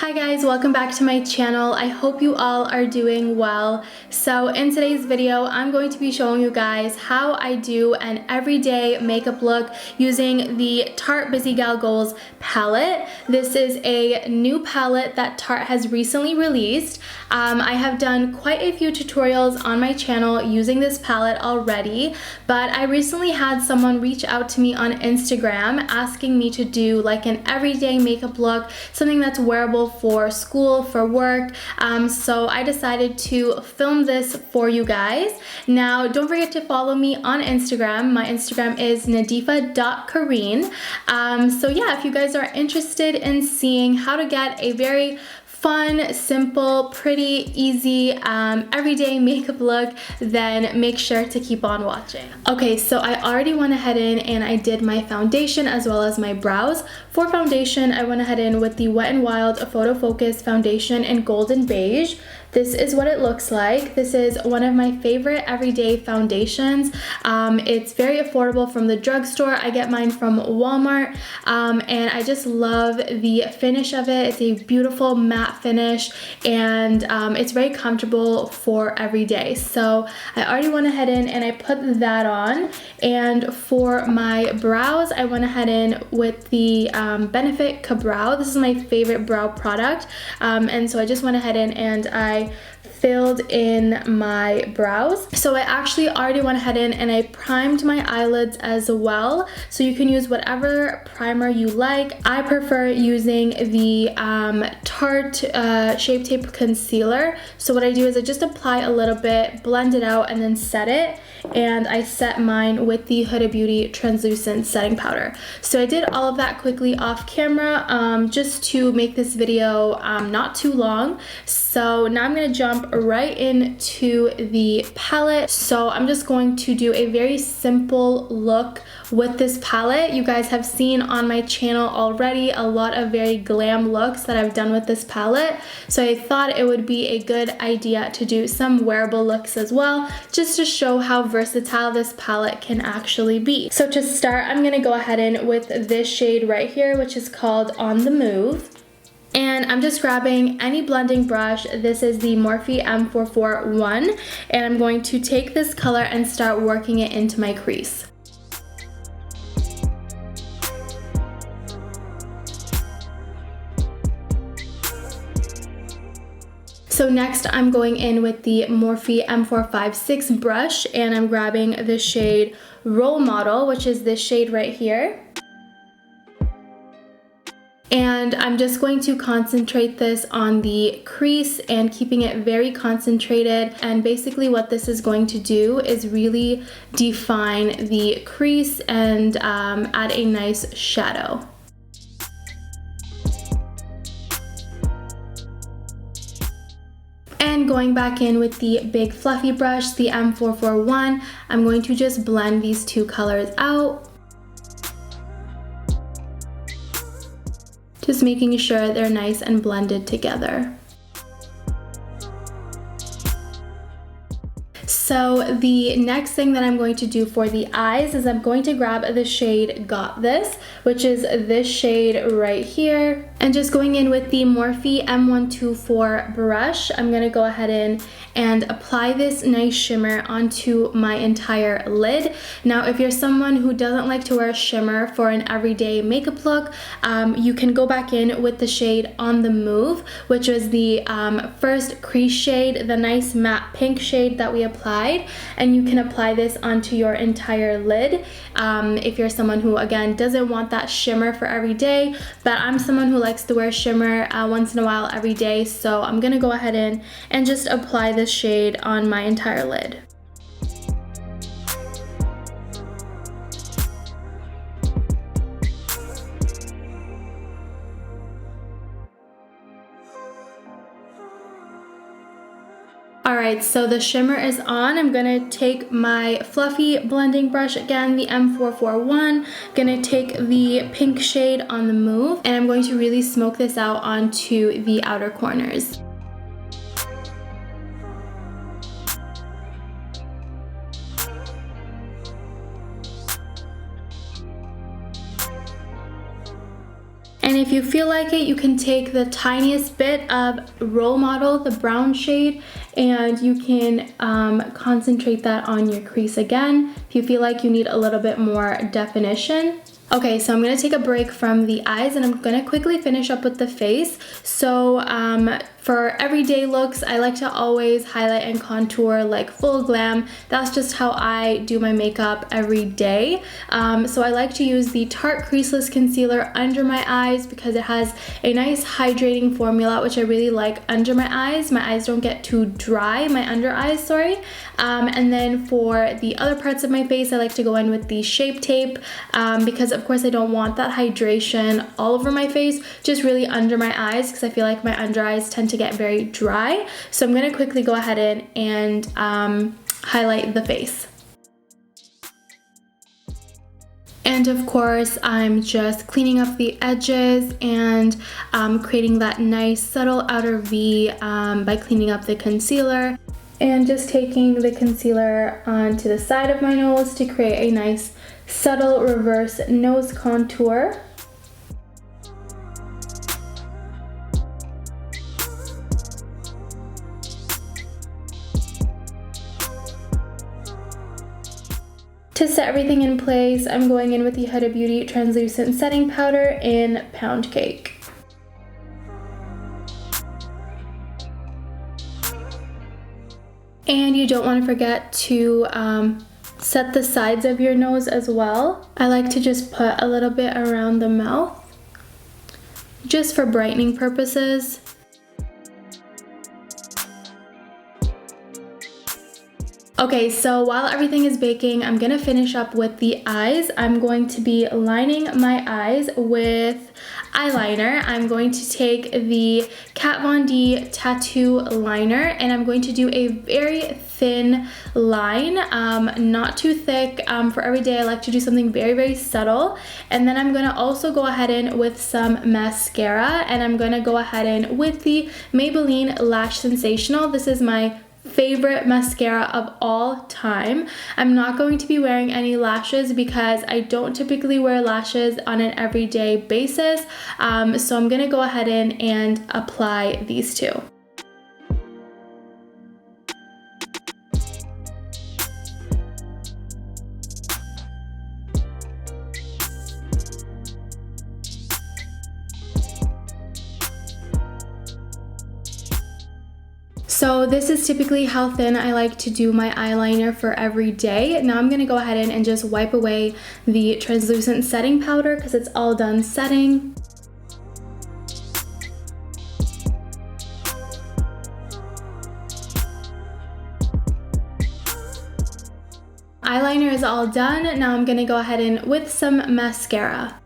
Hi guys, welcome back to my channel. I hope you all are doing well. So in today's video, I'm going to be showing you guys how I do an everyday makeup look using the Tarte Busy Gal Goals palette. This is a new palette that Tarte has recently released. I have done quite a few tutorials on my channel using this palette already, but I recently had someone reach out to me on Instagram asking me to do like an everyday makeup look, something that's wearable for school, for work. So I decided to film this for you guys. Now, don't forget to follow me on Instagram. My Instagram is nadifa.kareen. So yeah, if you guys are interested in seeing how to get a very fun, simple, pretty, easy, everyday makeup look, then make sure to keep on watching. Okay, so I already went ahead in and I did my foundation as well as my brows. For foundation, I went ahead in with the Wet n Wild Photo Focus Foundation in Golden Beige. This is what it looks like. This is one of my favorite everyday foundations. It's very affordable from the drugstore. I get mine from Walmart, and I just love the finish of it. It's a beautiful matte finish, and it's very comfortable for every day. So I already went ahead in and I put that on. And for my brows, I went ahead in with the Benefit Ka-Brow. This is my favorite brow product, and so I just went ahead in and I filled in my brows. So I actually already went ahead in and I primed my eyelids as well. So you can use whatever primer you like. I prefer using the Tarte Shape Tape Concealer. So what I do is I just apply a little bit, blend it out, and then set it. And I set mine with the Huda Beauty Translucent Setting Powder. So I did all of that quickly off camera just to make this video not too long. So now I'm going to jump right into the palette. So I'm just going to do a very simple look with this palette. You guys have seen on my channel already a lot of very glam looks that I've done with this palette. So I thought it would be a good idea to do some wearable looks as well, just to show how versatile this palette can actually be. So to start, I'm going to go ahead in with this shade right here, which is called On the Move. And I'm just grabbing any blending brush. This is the Morphe M441, and I'm going to take this color and start working it into my crease. So next I'm going in with the Morphe M456 brush, and I'm grabbing the shade Role Model, which is this shade right here. And I'm just going to concentrate this on the crease and keeping it very concentrated. And basically what this is going to do is really define the crease and add a nice shadow. And going back in with the big fluffy brush, the M441, I'm going to just blend these two colors out. Just making sure they're nice and blended together. So the next thing that I'm going to do for the eyes is I'm going to grab the shade Got This, which is this shade right here. And just going in with the Morphe M124 brush, I'm going to go ahead in and apply this nice shimmer onto my entire lid. Now, if you're someone who doesn't like to wear shimmer for an everyday makeup look, you can go back in with the shade On the Move, which was the first crease shade, the nice matte pink shade that we applied. And you can apply this onto your entire lid if you're someone who, again, doesn't want that shimmer for every day. But I'm someone who likes to wear shimmer once in a while every day, so I'm gonna go ahead in and just apply this shade on my entire lid. Alright, so the shimmer is on. I'm gonna take my fluffy blending brush again, the M441, gonna take the pink shade On the Move, and I'm going to really smoke this out onto the outer corners. And if if you feel like it, you can take the tiniest bit of Role Model, the brown shade, and you can concentrate that on your crease again if you feel like you need a little bit more definition. Okay, so I'm gonna take a break from the eyes and I'm gonna quickly finish up with the face. So for everyday looks, I like to always highlight and contour like full glam. That's just how I do my makeup every day. So I like to use the Tarte Creaseless Concealer under my eyes because it has a nice hydrating formula, which I really like under my eyes. My eyes don't get too dry, my under eyes, sorry. And then for the other parts of my face, I like to go in with the Shape Tape because of course I don't want that hydration all over my face, just really under my eyes because I feel like my under eyes tend to get very dry. So I'm gonna quickly go ahead and highlight the face. And of course, I'm just cleaning up the edges and creating that nice subtle outer V by cleaning up the concealer. And just taking the concealer onto the side of my nose to create a nice subtle reverse nose contour. To set everything in place, I'm going in with the Huda Beauty Translucent Setting Powder in Pound Cake. And you don't want to forget to set the sides of your nose as well. I like to just put a little bit around the mouth, just for brightening purposes. Okay, so while everything is baking, I'm gonna finish up with the eyes. I'm going to be lining my eyes with eyeliner. I'm going to take the Kat Von D Tattoo Liner and I'm going to do a very thin line, not too thick. For every day, I like to do something very, very subtle. And then I'm gonna also go ahead in with some mascara and I'm gonna go ahead in with the Maybelline Lash Sensational. This is my favorite mascara of all time. I'm not going to be wearing any lashes because I don't typically wear lashes on an everyday basis. So I'm gonna go ahead in and apply these two. So this is typically how thin I like to do my eyeliner for every day. Now I'm gonna go ahead and just wipe away the translucent setting powder because it's all done setting. Eyeliner is all done. Now I'm gonna go ahead and with some mascara.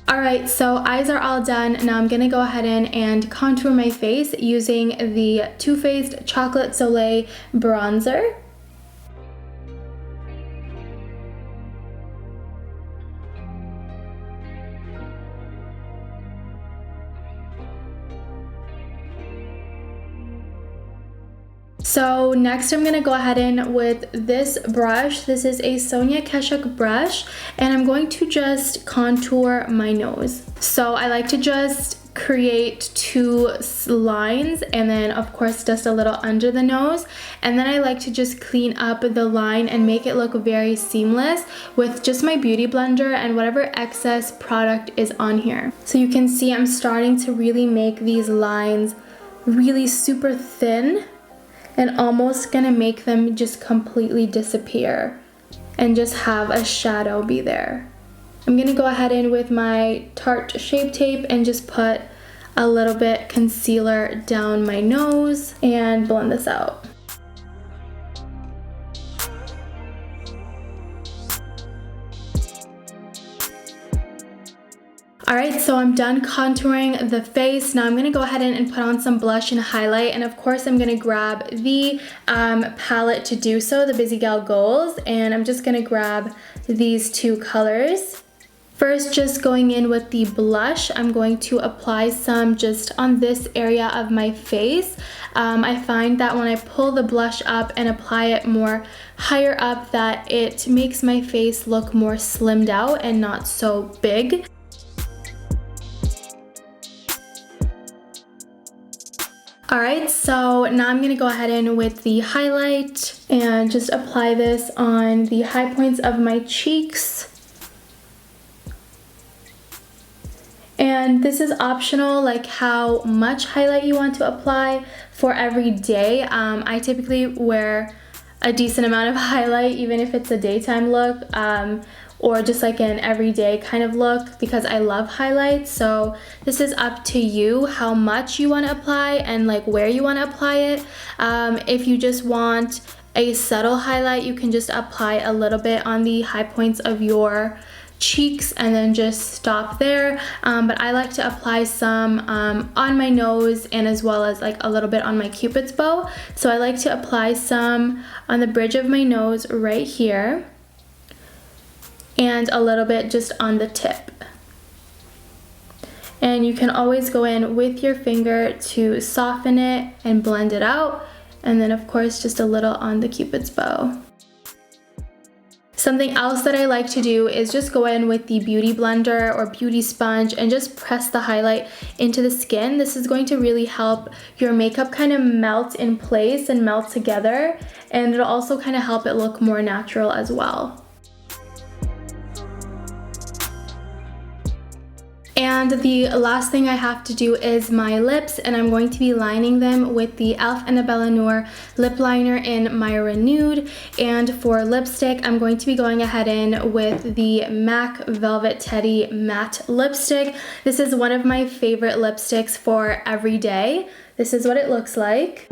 Alright, so eyes are all done. Now I'm gonna go ahead in and contour my face using the Too Faced Chocolate Soleil bronzer. So next I'm gonna go ahead in with this brush. This is a Sonia Keshuk brush and I'm going to just contour my nose. So I like to just create two lines and then of course dust a little under the nose, and then I like to just clean up the line and make it look very seamless with just my beauty blender and whatever excess product is on here. So you can see I'm starting to really make these lines really super thin and almost gonna make them just completely disappear and just have a shadow be there. I'm gonna go ahead in with my Tarte Shape Tape and just put a little bit concealer down my nose and blend this out. Alright, so I'm done contouring the face. Now I'm gonna go ahead and put on some blush and highlight, and of course I'm gonna grab the palette to do so, the Busy Gal Goals, and I'm just gonna grab these two colors. First, just going in with the blush, I'm going to apply some just on this area of my face. I find that when I pull the blush up and apply it more higher up, that it makes my face look more slimmed out and not so big. Alright, so now I'm going to go ahead in with the highlight and just apply this on the high points of my cheeks. And this is optional, like how much highlight you want to apply for every day. I typically wear a decent amount of highlight, even if it's a daytime look, or just like an everyday kind of look, because I love highlights. So this is up to you how much you want to apply and like where you want to apply it. If you just want a subtle highlight, you can just apply a little bit on the high points of your cheeks and then just stop there, but I like to apply some on my nose and as well as like a little bit on my cupid's bow. So I like to apply some on the bridge of my nose right here and a little bit just on the tip. And you can always go in with your finger to soften it and blend it out, and then of course just a little on the cupid's bow. Something else that I like to do is just go in with the beauty blender or beauty sponge and just press the highlight into the skin. This is going to really help your makeup kind of melt in place and melt together, and it'll also kind of help it look more natural as well. And the last thing I have to do is my lips, and I'm going to be lining them with the e.l.f. Annabella Noor lip liner in my Renewed. And for lipstick, I'm going to be going ahead in with the MAC Velvet Teddy Matte Lipstick. This is one of my favorite lipsticks for every day. This is what it looks like.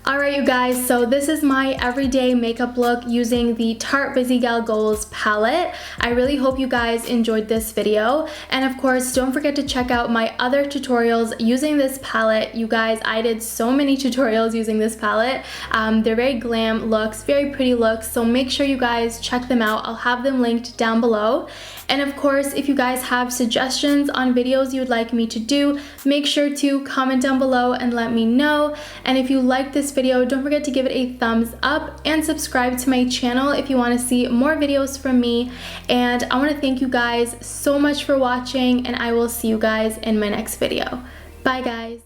Alright you guys, so this is my everyday makeup look using the Tarte Busy Gal Goals palette. I really hope you guys enjoyed this video, and of course don't forget to check out my other tutorials using this palette. You guys, I did so many tutorials using this palette. They're very glam looks, very pretty looks, so make sure you guys check them out. I'll have them linked down below. And of course, if you guys have suggestions on videos you would like me to do, make sure to comment down below and let me know. And if you like this video, don't forget to give it a thumbs up and subscribe to my channel if you want to see more videos from me. And I want to thank you guys so much for watching, and I will see you guys in my next video. Bye guys.